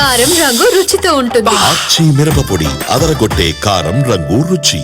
కారం రంగు రుచితో ఉంటుంది. ఆచి మిరపపొడి అదరగొట్టే కారం రంగు రుచి.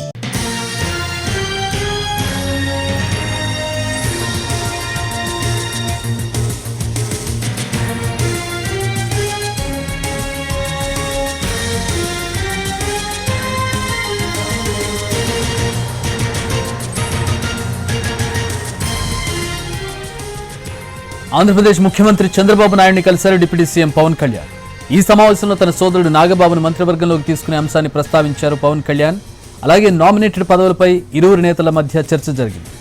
ఆంధ్రప్రదేశ్ ముఖ్యమంత్రి చంద్రబాబు నాయుడిని కలిశారు డిప్యూటీ సీఎం పవన్ కళ్యాణ్. ఈ సమావేశంలో తన సోదరుడు నాగబాబును మంత్రివర్గంలోకి తీసుకునే అంశాన్ని ప్రస్తావించారు పవన్ కళ్యాణ్. అలాగే నామినేటెడ్ పదవులపై ఇరువురు నేతల మధ్య చర్చ జరిగింది.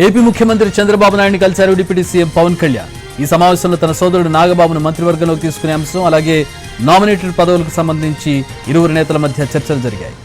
ఏపీ ముఖ్యమంత్రి చంద్రబాబు నాయుడిని కలిశారు డిప్యూటీ సీఎం పవన్ కళ్యాణ్. ఈ సమావేశంలో తన సోదరుడు నాగబాబును మంత్రివర్గంలోకి తీసుకునే అంశం, అలాగే నామినేటెడ్ పదవులకు సంబంధించి ఇరువురు నేతల మధ్య చర్చలు జరిగాయి.